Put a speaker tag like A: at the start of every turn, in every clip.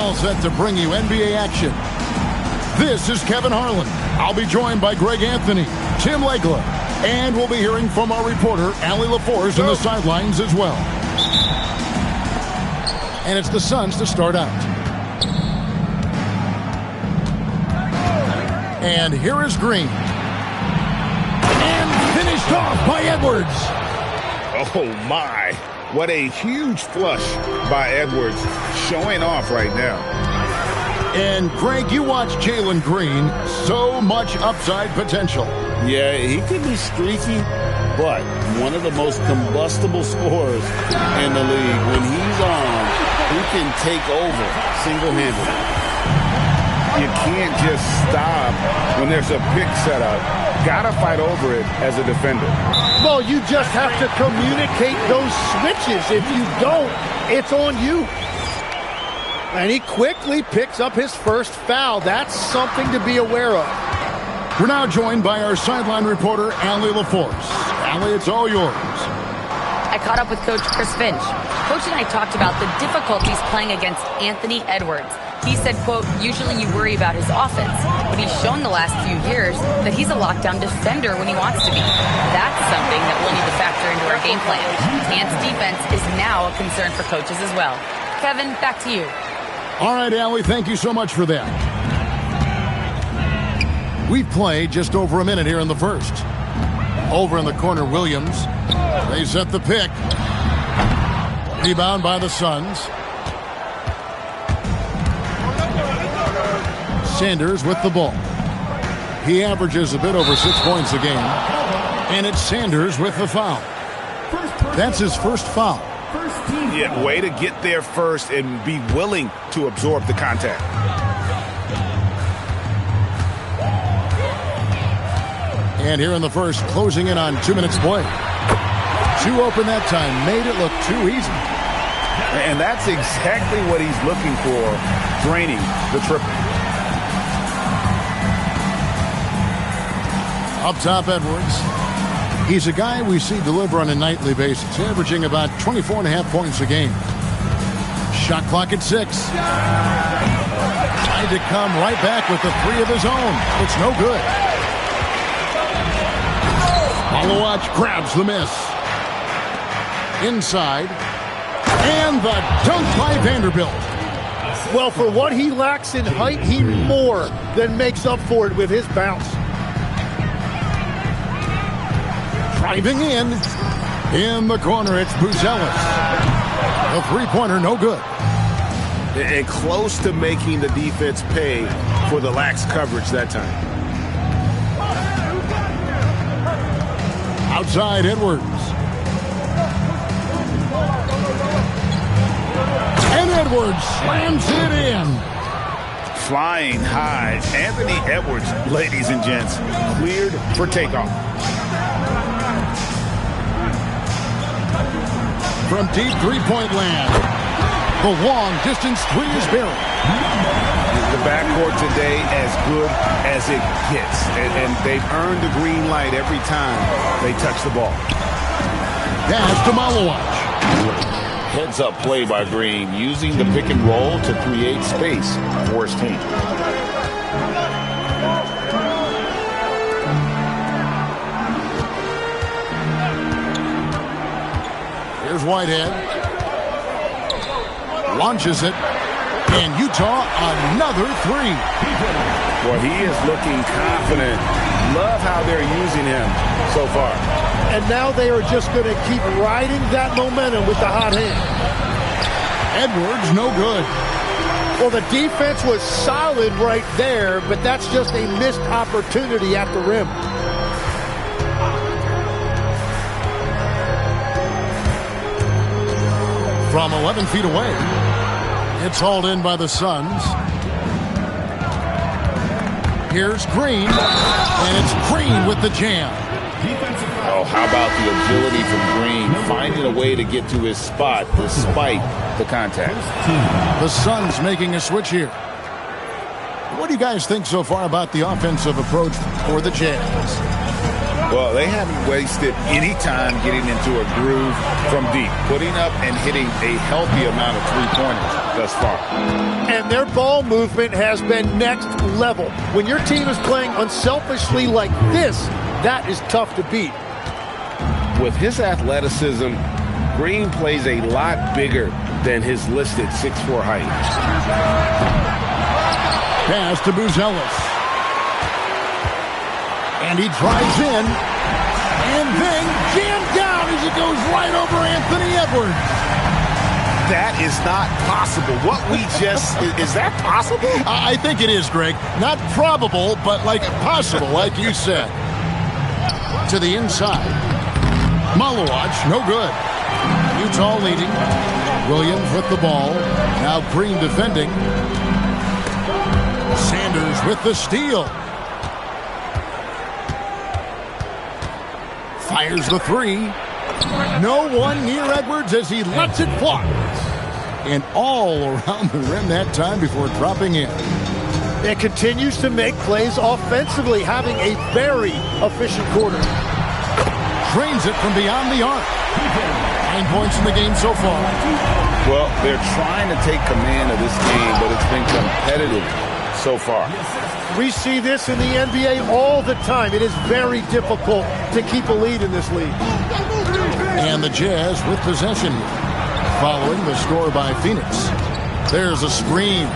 A: All set to bring you NBA action. This is Kevin Harlan. I'll be joined by Greg Anthony, Tim Legler, and we'll be hearing from our reporter, Allie LaForce, on the sidelines as well. And it's the Suns to start out. And here is Green. And finished off by Edwards.
B: Oh, my. What a huge flush by Edwards, showing off right now.
A: And, Greg, you watch Jalen Green. So much upside potential.
B: Yeah, he could be streaky, but one of the most combustible scorers in the league. When he's on, he can take over single-handedly. You can't just stop when there's a pick set up. Gotta fight over it as a defender.
C: Well, you just have to communicate those switches. If you don't, it's on you. And he quickly picks up his first foul. That's something to be aware of.
A: We're now joined by our sideline reporter, Allie LaForce. Allie, it's all yours.
D: I caught up with Coach Chris Finch. Coach and I talked about the difficulties playing against Anthony Edwards. He said, quote, usually you worry about his offense, but he's shown the last few years that he's a lockdown defender when he wants to be. That's something that we'll need to factor into our game plan. Ant's defense is now a concern for coaches as well. Kevin, back to you.
A: All right, Allie, thank you so much for that. We've played just over a minute here in the first. Over in the corner, Williams. They set the pick. Rebound by the Suns. Sanders with the ball. He averages a bit over 6 points a game. And it's Sanders with the foul. That's his first foul.
B: Yeah, way to get there first and be willing to absorb the contact.
A: And here in the first, closing in on 2 minutes play. Too open that time, made it look too easy.
B: And that's exactly what he's looking for, draining the triple.
A: Up top, Edwards. He's a guy we see deliver on a nightly basis, averaging about 24.5 points a game. Shot clock at 6. Tried to come right back with the three of his own. It's no good. Malawach grabs the miss. Inside. And the dunk by Vanderbilt.
C: Well, for what he lacks in height, he more than makes up for it with his bounce.
A: Driving in the corner, it's Buzelis. The three-pointer, no good.
B: And close to making the defense pay for the lax coverage that time.
A: Outside, Edwards. And Edwards slams it in.
B: Flying high. Anthony Edwards, ladies and gents, cleared for takeoff.
A: From deep three-point land, the long-distance three is buried.
B: The backcourt today as good as it gets. And they've earned the green light every time they touch the ball.
A: Pass to Malawach.
B: Heads-up play by Green, using the pick and roll to create space for his team.
A: Here's Whitehead. Launches it. And Utah, another three.
B: Well, he is looking confident. Love how they're using him so far.
C: And now they are just going to keep riding that momentum with the hot hand.
A: Edwards, no good.
C: Well, the defense was solid right there, but that's just a missed opportunity at the rim.
A: From 11 feet away, it's hauled in by the Suns. Here's Green, and it's Green with the jam.
B: Oh, how about the agility from Green, finding a way to get to his spot despite the contact.
A: The Suns making a switch here. What do you guys think so far about the offensive approach for the Jazz?
E: Well, they haven't wasted any time getting into a groove from deep, putting up and hitting a healthy amount of three-pointers thus far.
C: And their ball movement has been next level. When your team is playing unselfishly like this, that is tough to beat.
B: With his athleticism, Green plays a lot bigger than his listed 6'4" height.
A: Pass to Buzelis. And he drives in. And then jammed down as it goes right over Anthony Edwards.
E: That is not possible. What we just... is that possible?
A: I think it is, Greg. Not probable, but like possible, like you said. To the inside. Malawach, no good. Utah leading. Williams with the ball. Now Green defending. Sanders with the steal. Fires the three. No one near Edwards as he lets it fly. And all around the rim that time before dropping in.
C: It continues to make plays offensively, having a very efficient quarter.
A: Drains it from beyond the arc. 9 points in the game so far.
E: Well, they're trying to take command of this game, but it's been competitive so far.
C: We see this in the NBA all the time. It is very difficult to keep a lead in this league.
A: And the Jazz with possession here. Following the score by Phoenix. There's a screen.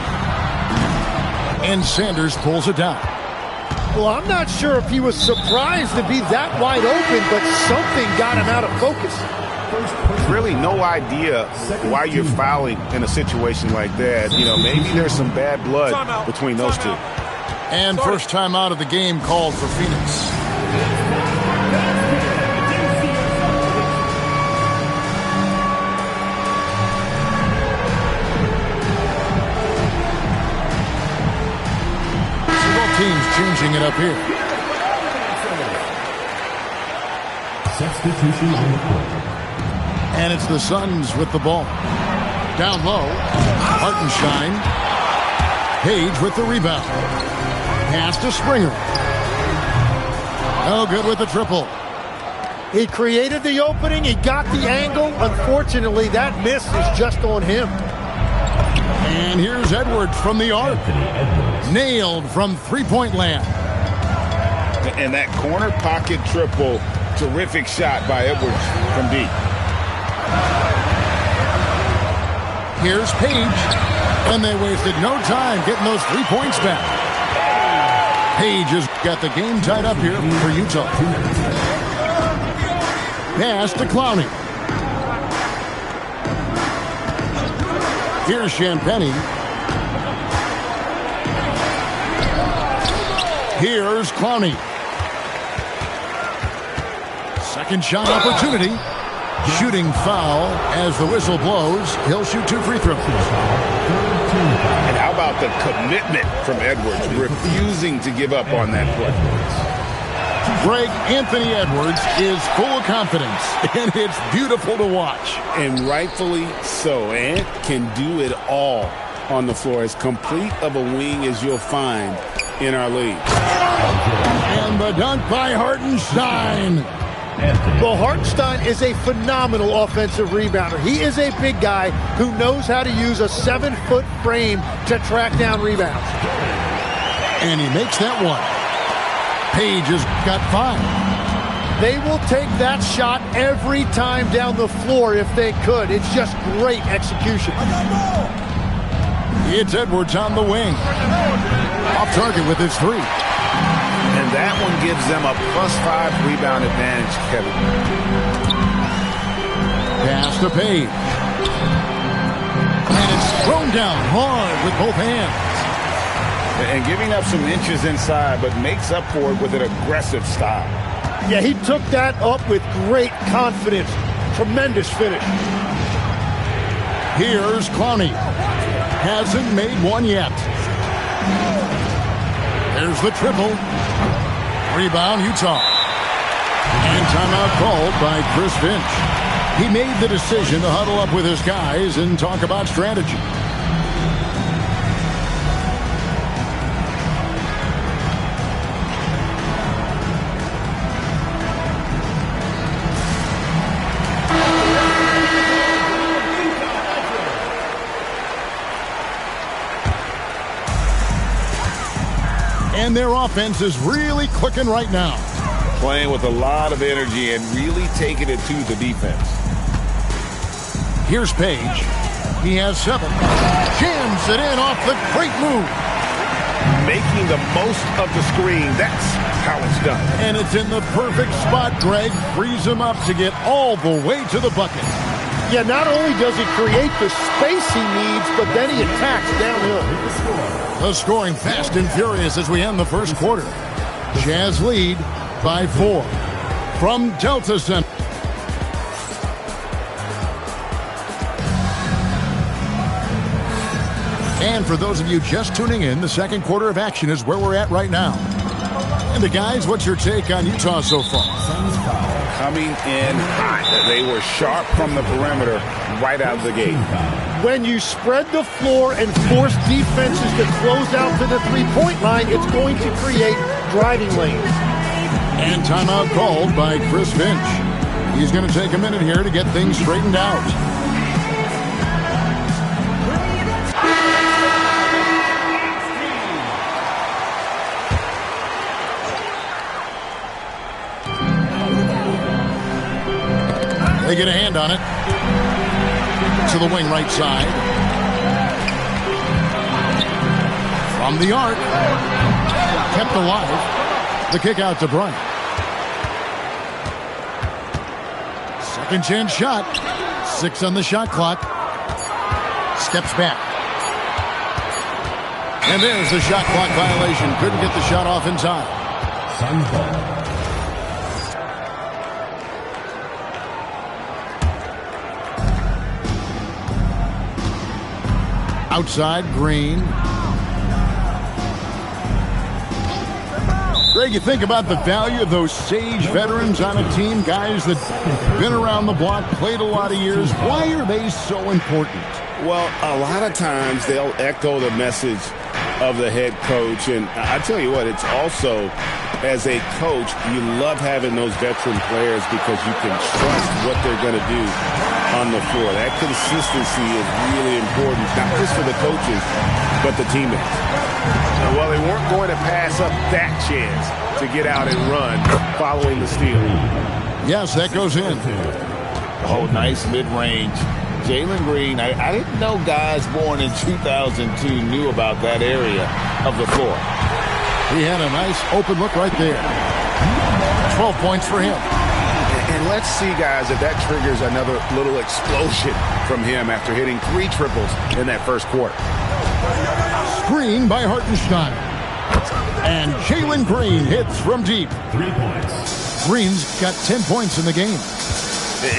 A: And Sanders pulls it down.
C: Well, I'm not sure if he was surprised to be that wide open, but something got him out of focus.
E: Really no idea why you're fouling in a situation like that. You know, maybe there's some bad blood between those two.
A: And first time out of the game called for Phoenix. Teams changing it up here.
F: Substitution on the court.
A: And it's the Suns with the ball. Down low. Hartenstein. Page with the rebound. Pass to Springer. No good with the triple.
C: He created the opening. He got the angle. Unfortunately, that miss is just on him.
A: And here's Edwards from the arc. Nailed from three-point land.
E: And that corner pocket triple, terrific shot by Edwards from deep.
A: Here's Page. And they wasted no time getting those 3 points back. Page has got the game tied up here for Utah. Pass to Clowney. Here's Champagnie. Here's Clowney. Second shot opportunity. Shooting foul as the whistle blows. He'll shoot 2 free throws.
E: And how about the commitment from Edwards, refusing to give up on that play?
A: Greg, Anthony Edwards is full of confidence, and it's beautiful to watch.
B: And rightfully so. Ant can do it all on the floor. As complete of a wing as you'll find in our league.
A: And the dunk by Hartenstein.
C: Well, Hartenstein is a phenomenal offensive rebounder. He is a big guy who knows how to use a 7-foot frame to track down rebounds.
A: And he makes that one. Page has got 5.
C: They will take that shot every time down the floor if they could. It's just great execution.
A: It's Edwards on the wing. Off target with his 3.
E: And that one gives them a +5 rebound advantage, Kevin.
A: Pass to Page. And it's thrown down hard with both hands.
E: And giving up some inches inside, but makes up for it with an aggressive style.
C: Yeah, he took that up with great confidence. Tremendous finish.
A: Here's Clowney. Hasn't made one yet. There's the triple. Rebound, Utah. And timeout called by Chris Finch. He made the decision to huddle up with his guys and talk about strategy. And their offense is really clicking right now.
E: Playing with a lot of energy and really taking it to the defense.
A: Here's Page. He has 7. Jams it in off the great move.
E: Making the most of the screen. That's how it's done.
A: And it's in the perfect spot, Greg. Frees him up to get all the way to the bucket.
C: Yeah, not only does he create the space he needs, but then he attacks downhill.
A: The scoring fast and furious as we end the first quarter. Jazz lead by 4 from Delta Center. And for those of you just tuning in, the second quarter of action is where we're at right now. And the guys, what's your take on Utah so far?
E: Coming in hot. They were sharp from the perimeter right out of the gate.
C: When you spread the floor and force defenses to close out to the three-point line, it's going to create driving lanes.
A: And timeout called by Chris Finch. He's going to take a minute here to get things straightened out. They get a hand on it. To the wing right side. From the arc. Kept alive. The kick out to Bryant. Second chance shot. 6 on the shot clock. Steps back. And there's the shot clock violation. Couldn't get the shot off in time. Suns ball. Outside, Green. Greg, you think about the value of those sage veterans on a team, guys that been around the block, played a lot of years. Why are they so important?
E: Well, a lot of times they'll echo the message of the head coach. And I tell you what, it's also, as a coach, you love having those veteran players because you can trust what they're going to do on the floor. That consistency is really important, not just for the coaches, but the teammates. Well, they weren't going to pass up that chance to get out and run following the steal.
A: Yes, that goes in.
B: Oh, nice mid-range. Jalen Green, I didn't know guys born in 2002 knew about that area of the floor.
A: He had a nice open look right there. 12 points for him.
E: And let's see, guys, if that triggers another little explosion from him after hitting 3 triples in that first quarter.
A: Screen by Hartenstein. And Jalen Green hits from deep.
B: 3 points.
A: Green's got 10 points in the game.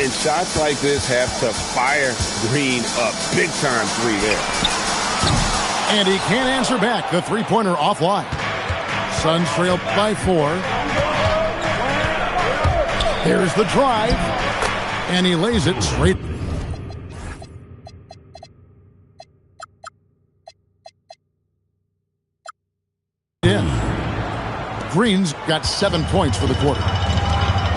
E: And shots like this have to fire Green up. Big time 3 there.
A: And he can't answer back. The three-pointer offline. Suns trail by 4. There's the drive. And he lays it straight. In. Green's got 7 points for the quarter.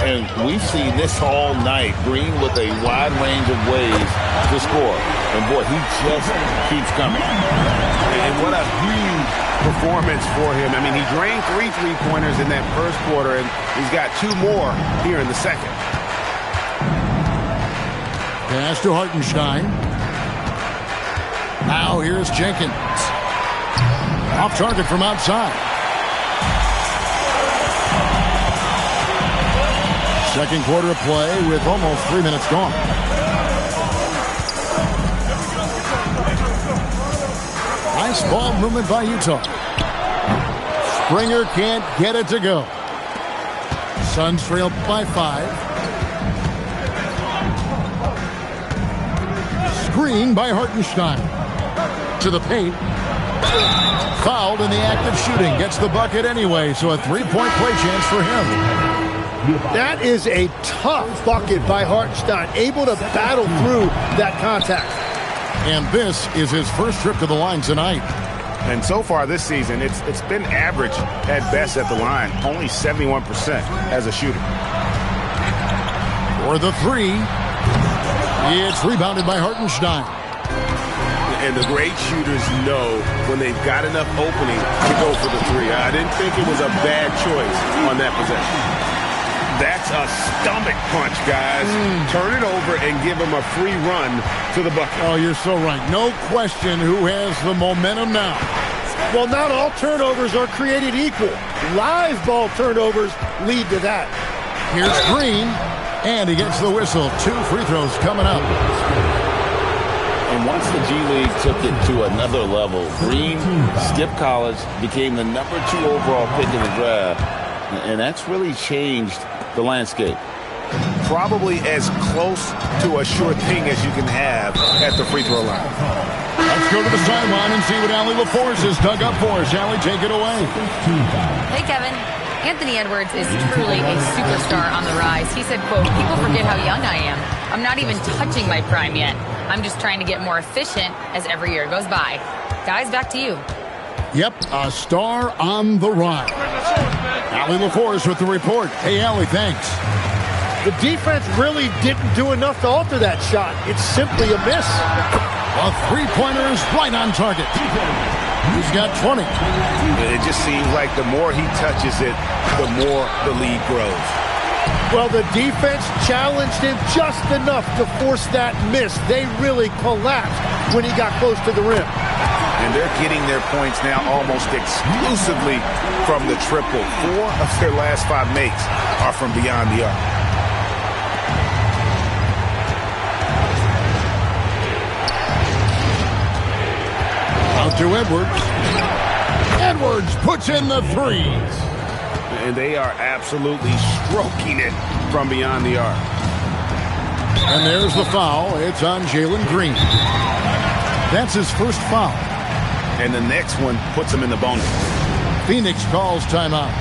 B: And we've seen this all night. Green with a wide range of ways to score. And, boy, he just keeps coming.
E: And what a huge performance for him. I mean, he drained 3 three-pointers in that first quarter, and he's got 2 more here in the second.
A: Pass to Hartenstein. Now here's Jenkins. Off target from outside. Second quarter of play with almost 3 minutes gone. Nice ball movement by Utah. Springer can't get it to go. Suns trail by 5. Screen by Hartenstein. To the paint. Fouled in the act of shooting. Gets the bucket anyway, so a 3-point play chance for him.
C: That is a tough bucket by Hartenstein, able to battle through that contact.
A: And this is his first trip to the line tonight.
E: And so far this season, it's been average at best at the line, only 71% as a shooter.
A: For the 3, it's rebounded by Hartenstein.
E: And the great shooters know when they've got enough opening to go for the three. I didn't think it was a bad choice on that possession. That's a stomach punch, guys. Turn it over and give him a free run to the bucket.
A: Oh, you're so right. No question who has the momentum now.
C: Well, not all turnovers are created equal. Live ball turnovers lead to that.
A: Here's Green, and he gets the whistle. 2 free throws coming up.
B: And once the G League took it to another level, Green skipped college, became the #2 overall pick in the draft, and that's really changed the landscape.
E: Probably as close to a sure thing as you can have at the free throw line.
A: Let's go to the sideline and see what Allie LaForce has dug up for us. Allie, take it away.
D: Hey, Kevin. Anthony Edwards is truly a superstar on the rise. He said, quote, "People forget how young I am. I'm not even touching my prime yet. I'm just trying to get more efficient as every year goes by." Guys, back to you.
A: Yep, a star on the rise. Allie LaForce with the report. Hey, Allie, thanks.
C: The defense really didn't do enough to alter that shot. It's simply a miss.
A: A three-pointer is right on target. He's got 20.
E: It just seems like the more he touches it, the more the lead grows.
C: Well, the defense challenged him just enough to force that miss. They really collapsed when he got close to the rim.
E: And they're getting their points now almost exclusively from the triple. 4 of their last 5 makes are from beyond the arc.
A: Out to Edwards. Edwards puts in the threes.
E: And they are absolutely stroking it from beyond the arc.
A: And there's the foul. It's on Jalen Green. That's his first foul.
E: And the next one puts him in the bonus.
A: Phoenix calls timeout.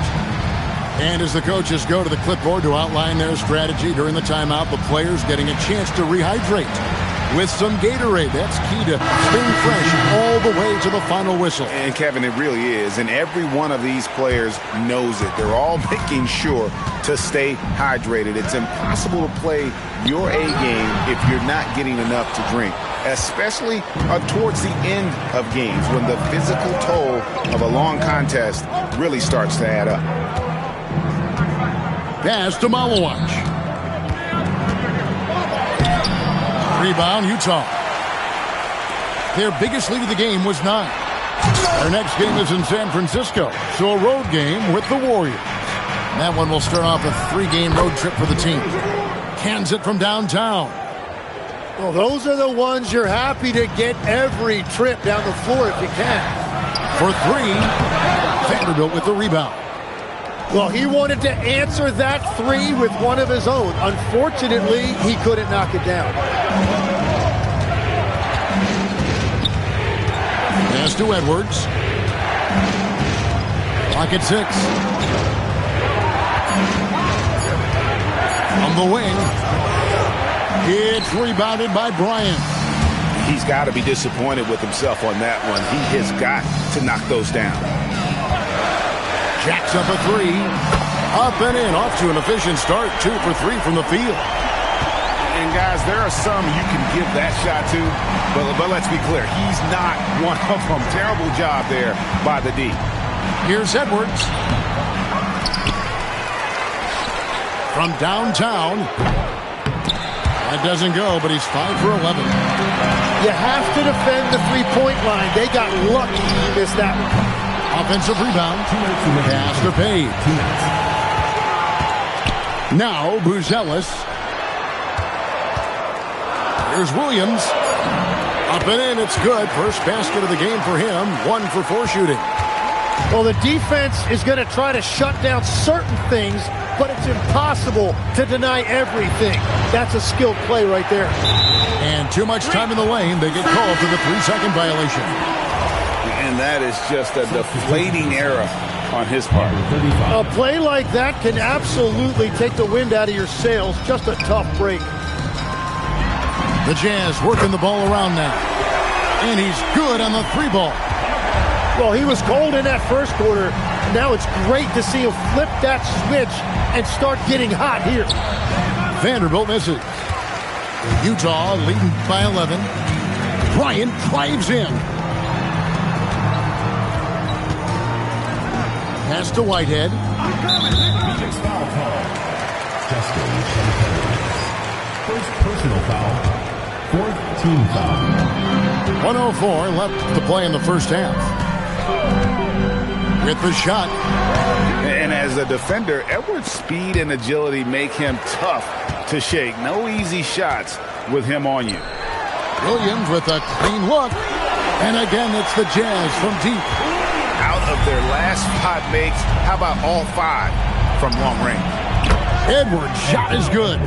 A: And as the coaches go to the clipboard to outline their strategy during the timeout, the players getting a chance to rehydrate with some Gatorade. That's key to staying fresh all the way to the final whistle.
E: And, Kevin, it really is. And every one of these players knows it. They're all making sure to stay hydrated. It's impossible to play your A game if you're not getting enough to drink, especially towards the end of games when the physical toll of a long contest really starts to add up.
A: Pass to Malawach. Rebound, Utah. Their biggest lead of the game was 9. Their next game is in San Francisco, so a road game with the Warriors. That one will start off a 3-game road trip for the team. Cans it from downtown.
C: Well, those are the ones you're happy to get every trip down the floor if you can.
A: For 3, Vanderbilt with the rebound.
C: Well, he wanted to answer that 3 with one of his own. Unfortunately, he couldn't knock it down.
A: Pass to Edwards. Clock at 6. On the wing. It's rebounded by Bryant.
E: He's got to be disappointed with himself on that one. He has got to knock those down.
A: Jacks up a 3. Up and in. Off to an efficient start. 2 for 3 from the field.
E: And, guys, there are some you can give that shot to, but let's be clear. He's not one of them. Terrible job there by the D.
A: Here's Edwards. From downtown. That doesn't go, but he's 5 for 11.
C: You have to defend the three-point line. They got lucky he missed that one.
A: Offensive rebound. Pass to Page. Now Buzelis. Here's Williams. Up and in. It's good. First basket of the game for him. 1 for 4 shooting.
C: Well, the defense is going to try to shut down certain things, but it's impossible to deny everything. That's a skilled play right there.
A: And too much time in the lane. They get called for the 3-second violation.
E: And that is just a deflating error on his part.
C: A play like that can absolutely take the wind out of your sails. Just a tough break.
A: The Jazz working the ball around now. And he's good on the 3-ball.
C: Well, he was cold in that first quarter. Now it's great to see him flip that switch and start getting hot here.
A: Vanderbilt misses. Utah leading by 11. Bryant drives in. Pass to Whitehead.
F: Phoenix foul call. First personal foul. Fourth team foul.
A: 1:04 left to play in the first half. With the shot.
E: And as a defender, Edwards' speed and agility make him tough to shake. No easy shots with him on you.
A: Williams with a clean look. And again, it's the Jazz from deep.
E: Out of their last 5 makes, how about all 5 from long range?
A: Edwards' shot is good.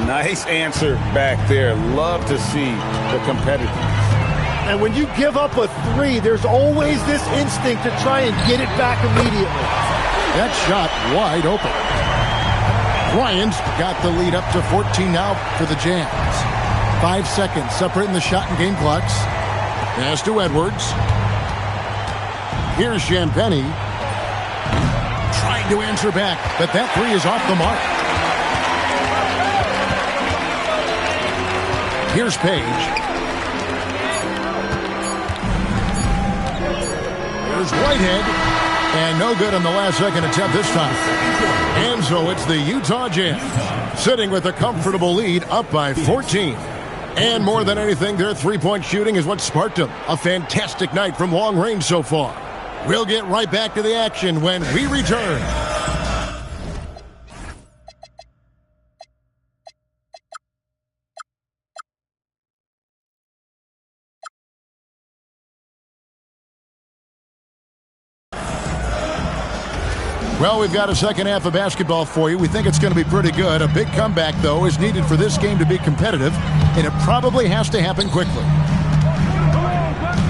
E: Nice answer back there. Love to see the competitiveness.
C: And when you give up a 3, there's always this instinct to try and get it back immediately.
A: That shot wide open. Bryant's got the lead up to 14 now for the Jazz. 5 seconds separating the shot and game clocks. Pass to Edwards. Here's Champagnie. Trying to answer back, but that 3 is off the mark. Here's Page. There's Whitehead. And no good on the last second attempt this time. And so it's the Utah Jazz sitting with a comfortable lead up by 14. And more than anything, their three-point shooting is what sparked them. A fantastic night from long range so far. We'll get right back to the action when we return. Well, we've got a second half of basketball for you. We think it's going to be pretty good. A big comeback, though, is needed for this game to be competitive, and it probably has to happen quickly.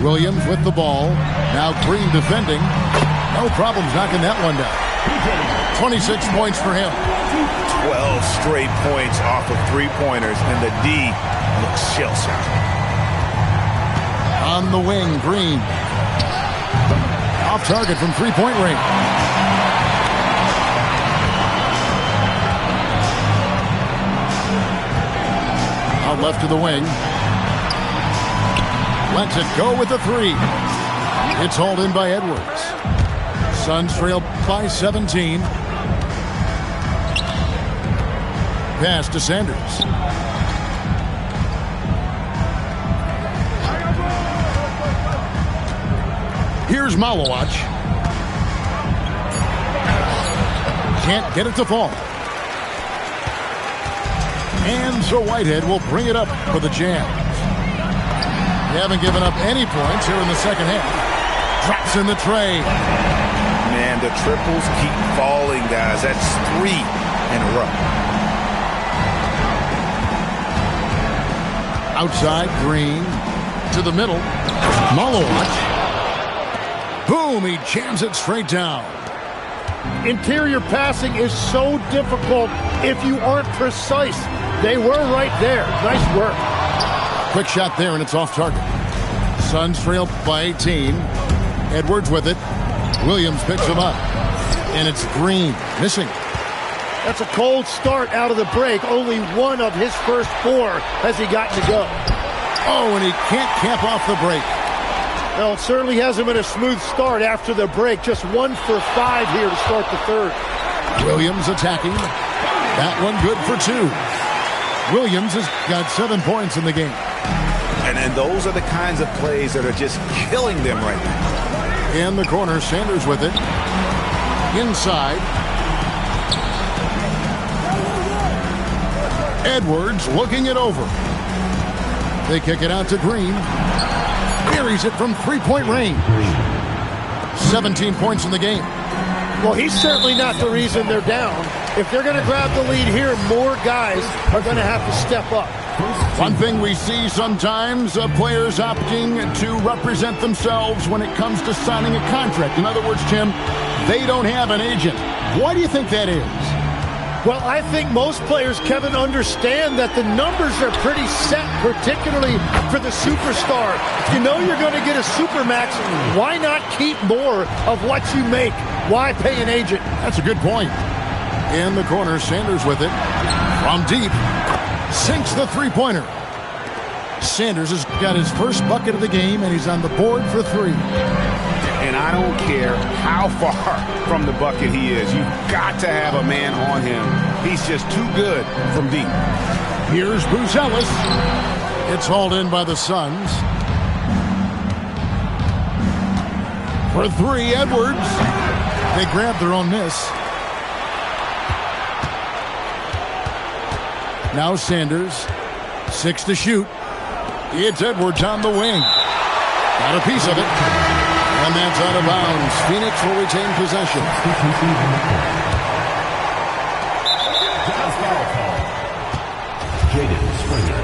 A: Williams with the ball. Now Green defending. No problems knocking that one down. 26 points for him.
E: 12 straight points off of three-pointers, and the D looks shell-shocked.
A: On the wing, Green. Off target from three-point range. Out left to the wing. Lets it go with the 3. It's hauled in by Edwards. Suns trail by 17. Pass to Sanders. Here's Malawach. Can't get it to fall. And so Whitehead will bring it up for the Jazz. They haven't given up any points here in the second half. Drops in the tray.
E: Man, the triples keep falling, guys. That's 3 in a row.
A: Outside, Green. To the middle. Malawach. Boom, he jams it straight down.
C: Interior passing is so difficult if you aren't precise. They were right there. Nice work.
A: Quick shot there, and it's off target. Suns trail by 18. Edwards with it. Williams picks him up. And it's Green missing.
C: That's a cold start out of the break. Only one of his first 4 has he gotten to go.
A: Oh, and he can't cap off the break.
C: Well, it certainly hasn't been a smooth start after the break. Just 1 for 5 here to start the third.
A: Williams attacking. That one good for 2. Williams has got 7 points in the game.
E: And those are the kinds of plays that are just killing them right now.
A: In the corner, Sanders with it. Inside. Edwards looking it over. They kick it out to Green. Buries it from three-point range. 17 points in the game.
C: Well, he's certainly not the reason they're down. If they're going to grab the lead here, more guys are going to have to step up.
A: One thing we see sometimes, players opting to represent themselves when it comes to signing a contract. In other words, Tim, they don't have an agent. Why do you think that is?
C: Well, I think most players, Kevin, understand that the numbers are pretty set, particularly for the superstar. If you know you're going to get a supermax, why not keep more of what you make? Why pay an agent?
A: That's a good point. In the corner, Sanders with it. From deep. Sinks the three-pointer. Sanders has got his first bucket of the game, and he's on the board for 3.
E: And I don't care how far from the bucket he is. You've got to have a man on him. He's just too good from deep.
A: Here's Buzelis. It's hauled in by the Suns. For 3, Edwards. They grab their own miss. Now Sanders. 6 to shoot. It's Edwards on the wing. Got a piece of it. And that's out of bounds. Phoenix will retain possession.
F: Jaden Springer.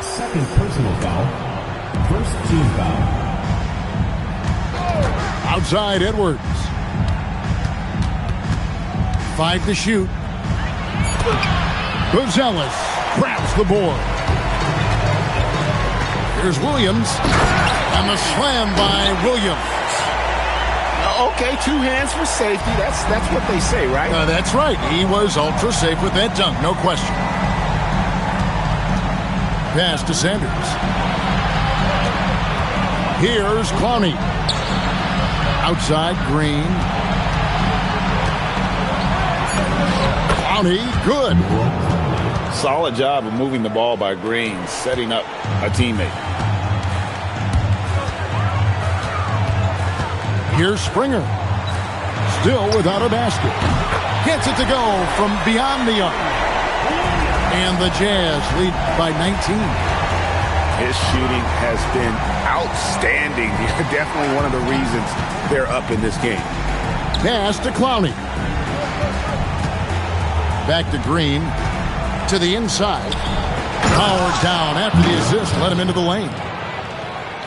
F: Second personal foul. First team foul.
A: Outside Edwards. 5 to shoot. Buzelis grabs the board. Here's Williams. And the slam by Williams.
E: Okay, 2 hands for safety. That's what they say, right?
A: That's right. He was ultra safe with that dunk, no question. Pass to Sanders. Here's Clowney. Outside Green. Clowney, good.
E: Solid job of moving the ball by Green, setting up a teammate.
A: Here's Springer. Still without a basket. Gets it to go from beyond the arc. And the Jazz lead by 19.
E: His shooting has been outstanding. Definitely one of the reasons they're up in this game.
A: Pass to Clowney. Back to Green. To the inside. Powered down after the assist. Let him into the lane.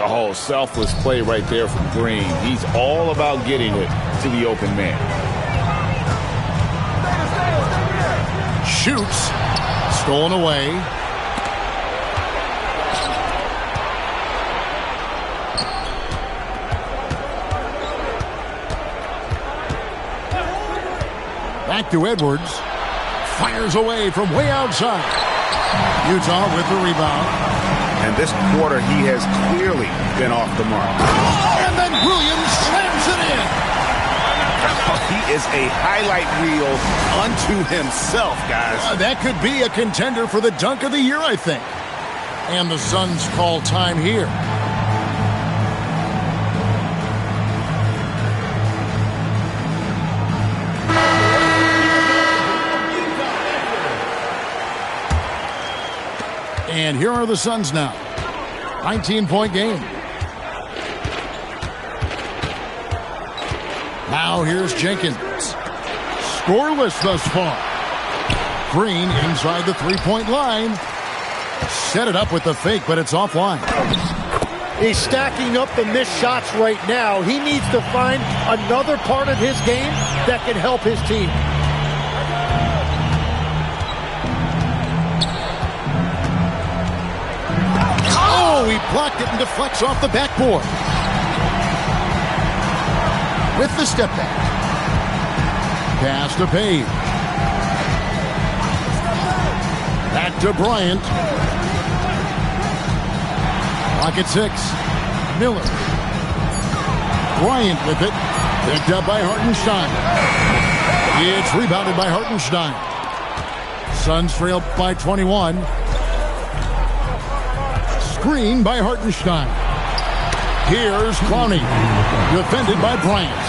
E: Oh, selfless play right there from Green. He's all about getting it to the open man.
A: Shoots. Stolen away. Back to Edwards. Fires away from way outside. Utah with the rebound.
E: And this quarter, he has clearly been off the mark.
A: And then Williams slams it in.
E: He is a highlight reel unto himself, guys.
A: That could be a contender for the dunk of the year, I think. And the Suns call time here. And here are the Suns now. 19-point game. Now here's Jenkins. Scoreless thus far. Green inside the three-point line. Set it up with the fake, but it's offline.
C: He's stacking up the missed shots right now. He needs to find another part of his game that can help his team.
A: Oh, he blocked it and deflects off the backboard. With the step back. Pass to Page. Back to Bryant. Pocket 6. Miller. Bryant with it. Picked up by Hartenstein. It's rebounded by Hartenstein. Suns trail by 21. Screen by Hartenstein. Here's Clowney. Defended by Bryant.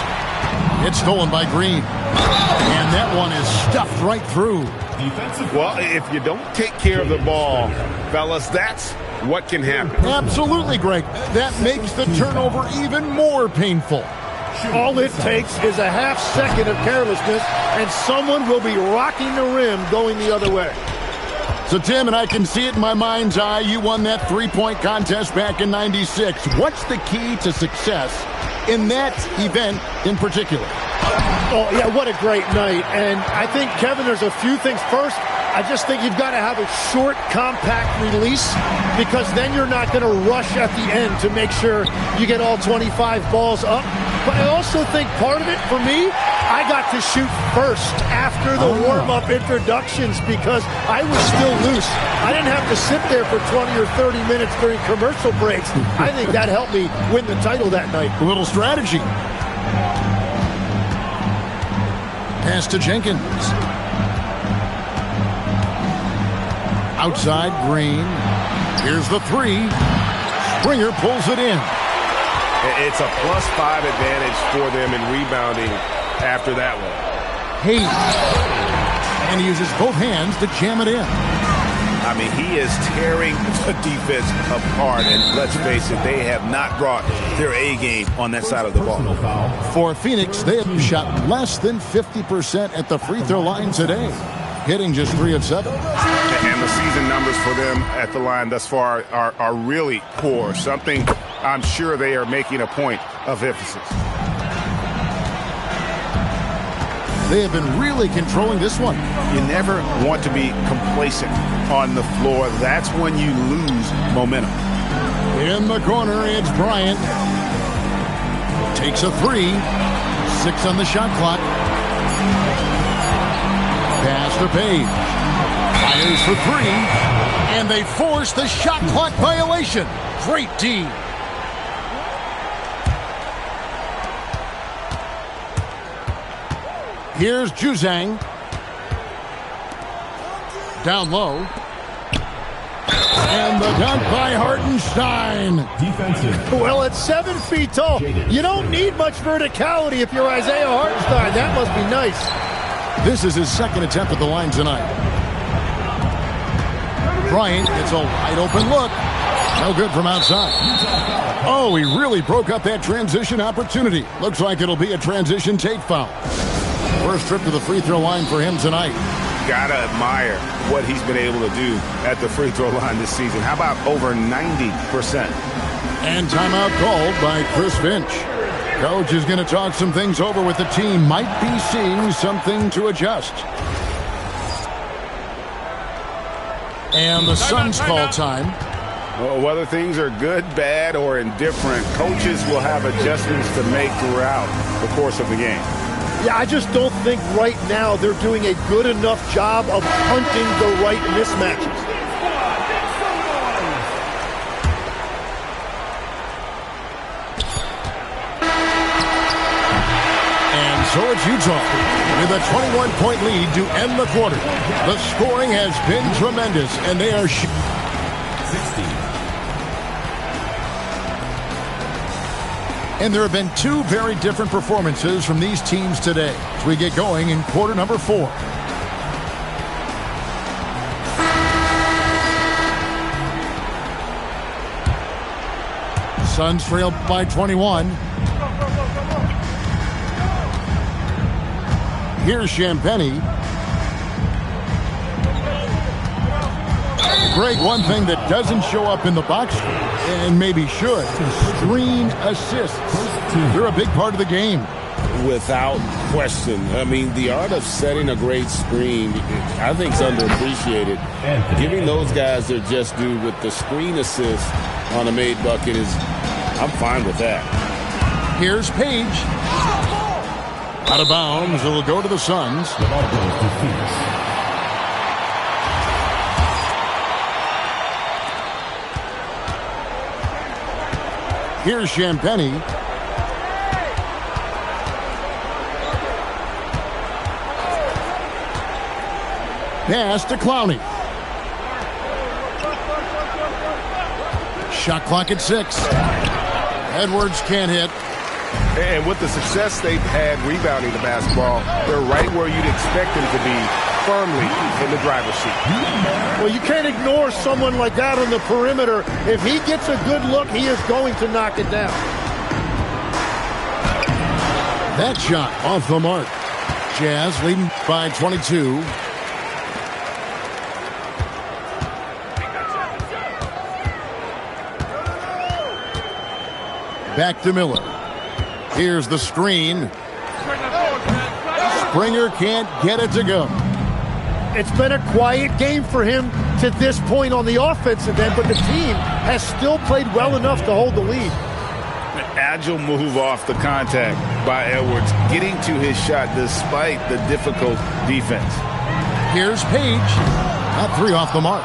A: It's stolen by Green. And that one is stuffed right through.
E: Well, if you don't take care of the ball, fellas, that's what can happen.
A: Absolutely, Greg. That makes the turnover even more painful.
C: All it takes is a half second of carelessness, and someone will be rocking the rim going the other way.
A: So, Tim, and I can see it in my mind's eye, you won that three-point contest back in '96. What's the key to success in that event in particular?
C: Oh, yeah, what a great night. And I think, Kevin, there's a few things. First, I just think you've got to have a short, compact release, because then you're not going to rush at the end to make sure you get all 25 balls up. But I also think part of it, for me, I got to shoot first after the warm-up introductions because I was still loose. I didn't have to sit there for 20 or 30 minutes during commercial breaks. I think that helped me win the title that night.
A: A little strategy. Pass to Jenkins. Outside, Green. Here's the three. Springer pulls it in.
E: It's a +5 advantage for them in rebounding after that one.
A: Hayes. And he uses both hands to jam it in.
E: I mean, he is tearing the defense apart. And let's face it, they have not brought their A game on that side of the ball.
A: For Phoenix, they have shot less than 50% at the free throw line today, hitting just 3 of 7.
E: And the season numbers for them at the line thus far are really poor. Something I'm sure they are making a point of emphasis.
A: They have been really controlling this one.
E: You never want to be complacent on the floor. That's when you lose momentum.
A: In the corner, it's Bryant. Takes a 3. 6 on the shot clock. Pass to Page. Fires for 3. And they force the shot clock violation. Great D. Here's Juzang. Down low. And the dunk by Hartenstein.
F: Defensive.
C: Well, at 7 feet tall, you don't need much verticality if you're Isaiah Hartenstein. That must be nice.
A: This is his second attempt at the line tonight. Bryant gets a wide open look. No good from outside. Oh, he really broke up that transition opportunity. Looks like it'll be a transition take foul. First trip to the free throw line for him tonight.
E: Gotta admire what he's been able to do at the free throw line this season. How about over 90%?
A: And timeout called by Chris Finch. Coach is going to talk some things over with the team. Might be seeing something to adjust. And the Suns call time.
E: Well, whether things are good, bad, or indifferent, coaches will have adjustments to make throughout the course of the game.
C: Yeah, I just don't think right now they're doing a good enough job of hunting the right mismatches.
A: And so it's Utah with a 21-point lead to end the quarter. The scoring has been tremendous, and they are
F: 60.
A: And there have been 2 very different performances from these teams today as we get going in quarter number 4. Suns trail by 21. Here's Champagnie. Greg, one thing that doesn't show up in the box score, and maybe should, screen assists. They're a big part of the game.
B: Without question. I mean, the art of setting a great screen, I think, is underappreciated. Giving those guys their just due with the screen assist on a made bucket is, I'm fine with that.
A: Here's Page. Out of bounds. It'll go to the Suns.
F: The ball goes to Phoenix.
A: Here's Champagnie. Pass to Clowney. Shot clock at 6. Edwards can't hit.
E: And with the success they've had rebounding the basketball, they're right where you'd expect them to be, firmly in the driver's seat.
C: Well, you can't ignore someone like that on the perimeter. If he gets a good look, he is going to knock it down.
A: That shot off the mark. Jazz leading by 22. Back to Miller. Here's the screen. Springer can't get it to go.
C: It's been a quiet game for him to this point on the offensive end, but the team has still played well enough to hold the lead.
E: An agile move off the contact by Edwards, getting to his shot despite the difficult defense.
A: Here's Page. That 3 off the mark.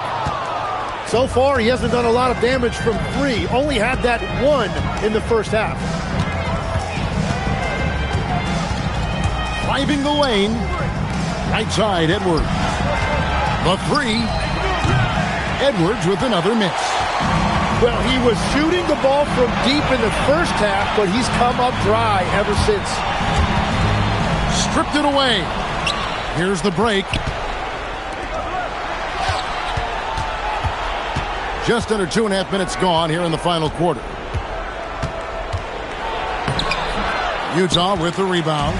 C: So far, he hasn't done a lot of damage from 3. Only had that 1 in the first half.
A: Driving the lane. Right side, Edwards. The 3. Edwards with another miss.
C: Well, he was shooting the ball from deep in the first half, but he's come up dry ever since.
A: Stripped it away. Here's the break. Just under 2.5 minutes gone here in the final quarter. Utah with the rebound.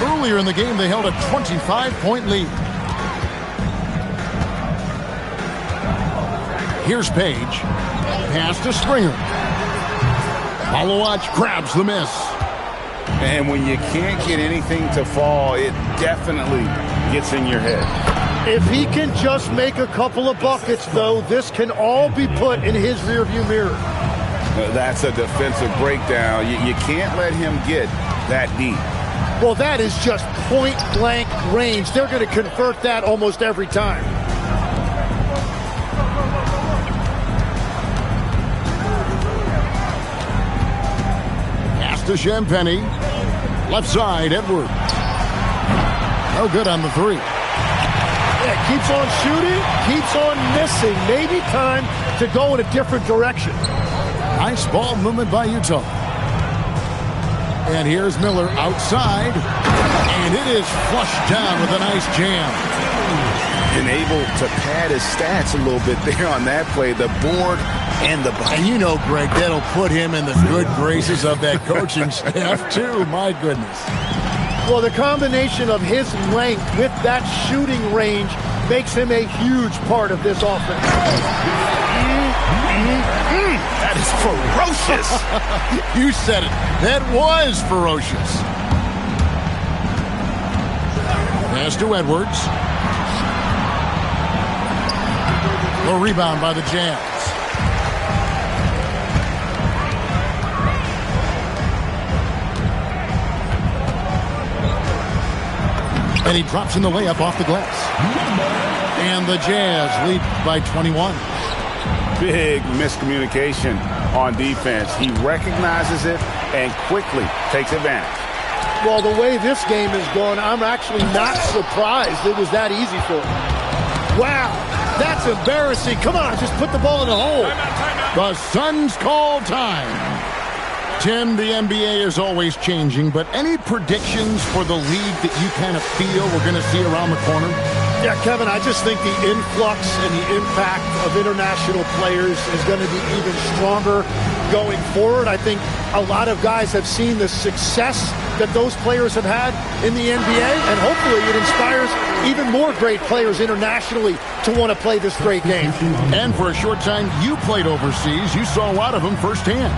A: Earlier in the game, they held a 25-point lead. Here's Page. Pass to Springer. Malawach grabs the miss.
E: And when you can't get anything to fall, it definitely gets in your head.
C: If he can just make a couple of buckets, though, this can all be put in his rearview mirror.
E: That's a defensive breakdown. You can't let him get that deep.
C: Well, that is just point-blank range. They're going to convert that almost every time.
A: Pass to Champagny. Left side, Edwards. No good on the 3.
C: Yeah, keeps on shooting, keeps on missing. Maybe time to go in a different direction.
A: Nice ball movement by Utah. And here's Miller outside. And it is flushed down with a nice jam.
E: And able to pad his stats a little bit there on that play. The board and the body.
A: And you know, Greg, that'll put him in the good graces of that coaching staff, too. My goodness.
C: Well, the combination of his length with that shooting range makes him a huge part of this offense.
E: That is ferocious.
A: You said it. That was ferocious. Pass to Edwards. The rebound by the Jazz. And he drops in the layup off the glass. And the Jazz lead by 21.
E: Big miscommunication on defense. He recognizes it and quickly takes advantage.
C: Well, the way this game has gone, I'm actually not surprised it was that easy for him. Wow, that's embarrassing. Come on, just put the ball in the hole.
A: The Suns call time. Tim, the NBA is always changing, but any predictions for the league that you kind of feel we're going to see around the corner?
C: Yeah, Kevin, I just think the influx and the impact of international players is going to be even stronger going forward. I think a lot of guys have seen the success that those players have had in the NBA, and hopefully it inspires even more great players internationally to want to play this great game.
A: And for a short time, you played overseas. You saw a lot of them firsthand.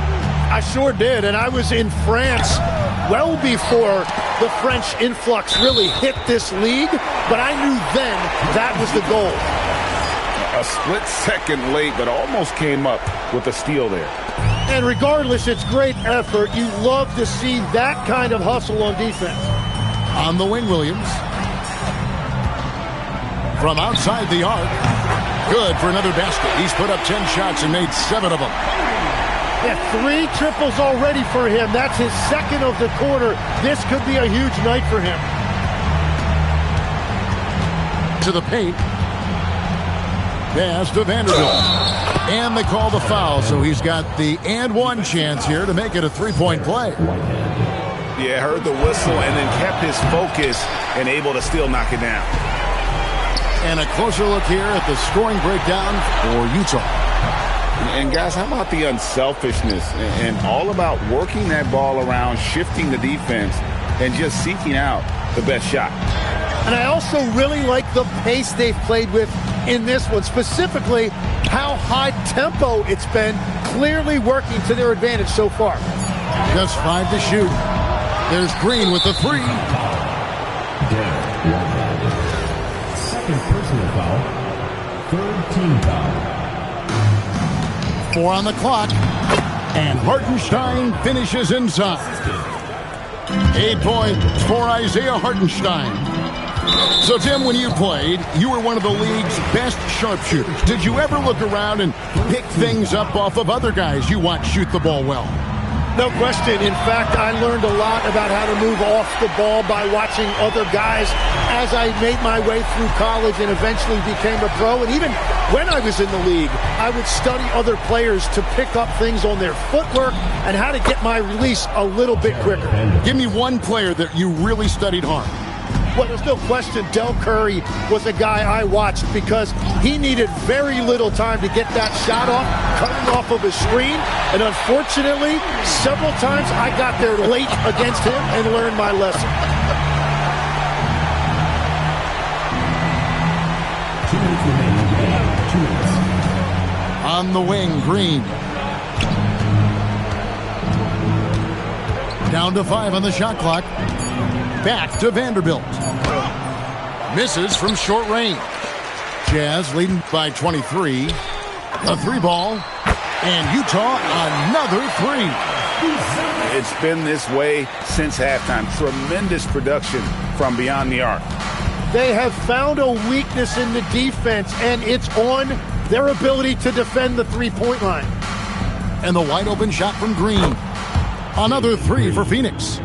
C: I sure did, and I was in France well before the French influx really hit this league, but I knew then that was the goal.
E: A split second late, but almost came up with a steal there.
C: And regardless, it's great effort. You love to see that kind of hustle on defense.
A: On the wing, Williams. From outside the arc. Good for another basket. He's put up 10 shots and made 7 of them.
C: Yeah, 3 triples already for him. That's his second of the quarter. This could be a huge night for him.
A: To the paint. Pass to Vanderbilt. And they call the foul, so he's got the and one chance here to make it a 3-point play.
E: Yeah, heard the whistle and then kept his focus and able to still knock it down.
A: And a closer look here at the scoring breakdown for Utah.
E: And guys, how about the unselfishness and all about working that ball around, shifting the defense, and just seeking out the best shot.
C: And I also really like the pace they've played with in this one, specifically how high tempo it's been, clearly working to their advantage so far.
A: Just 5 to shoot. There's Green with the 3.
F: Second personal foul. Third team foul.
A: 4 on the clock. And Hartenstein finishes inside. 8 points for Isaiah Hartenstein. So, Tim, when you played, you were one of the league's best sharpshooters. Did you ever look around and pick things up off of other guys you watch shoot the ball well?
C: No question. In fact, I learned a lot about how to move off the ball by watching other guys as I made my way through college and eventually became a pro. And even when I was in the league, I would study other players to pick up things on their footwork and how to get my release a little bit quicker.
A: Give me one player that you really studied hard.
C: Well, there's no question Del Curry was a guy I watched because he needed very little time to get that shot off, cutting off of his screen. And unfortunately, several times I got there late against him and learned my lesson.
F: 2 minutes remaining in the game. 2 minutes.
A: On the wing, Green. Down to 5 on the shot clock. Back to Vanderbilt. Misses from short range. Jazz leading by 23. A 3-ball. And Utah another 3.
E: It's been this way since halftime. Tremendous production from beyond the arc.
C: They have found a weakness in the defense, and it's on their ability to defend the three-point line.
A: And the wide open shot from Green. Another 3 for Phoenix.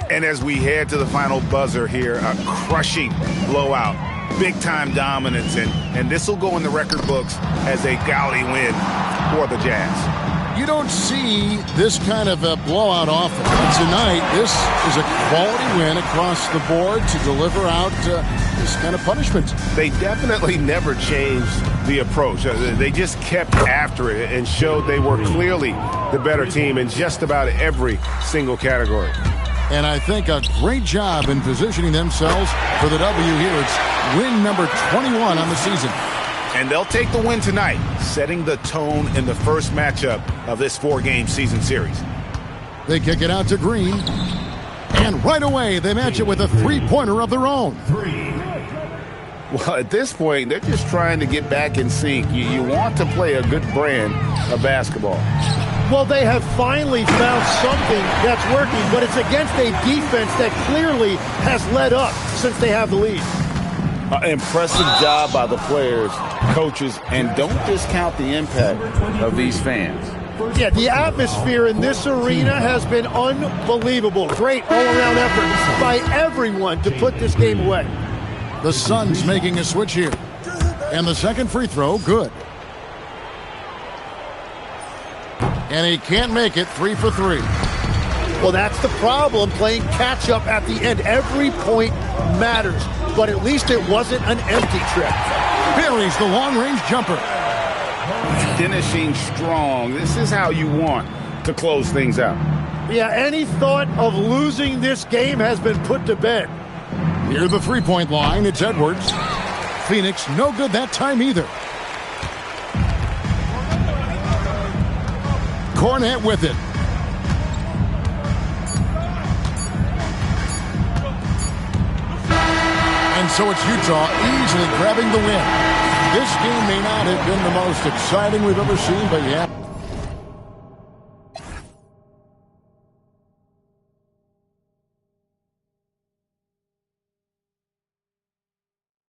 E: And as we head to the final buzzer here, a crushing blowout, big-time dominance, and this will go in the record books as a gaudy win for the Jazz.
A: You don't see this kind of a blowout often. And tonight, this is a quality win across the board to deliver out this kind of punishment.
E: They definitely never changed the approach. They just kept after it and showed they were clearly the better team in just about every single category.
A: And I think a great job in positioning themselves for the W here. It's win number 21 on the season.
E: And they'll take the win tonight, setting the tone in the first matchup of this 4-game season series.
A: They kick it out to Green. And right away, they match it with a 3-pointer of their own.
E: Well, at this point, they're just trying to get back in sync. You want to play a good brand of basketball.
C: Well, they have finally found something that's working, but it's against a defense that clearly has let up since they have the lead.
E: Impressive job by the players, coaches, and don't discount the impact of these fans.
C: Yeah, the atmosphere in this arena has been unbelievable. Great all-around effort by everyone to put this game away.
A: The Suns making a switch here. And the second free throw, good. And he can't make it. 3 for 3.
C: Well, that's the problem, playing catch-up at the end. Every point matters, but at least it wasn't an empty trip.
A: Buries the long-range jumper.
E: Finishing strong. This is how you want to close things out.
C: Yeah, any thought of losing this game has been put to bed.
A: Near the three-point line, it's Edwards. Phoenix, no good that time either. Cornette with it. And so it's Utah easily grabbing the win. This game may not have been the most exciting we've ever seen, but yeah.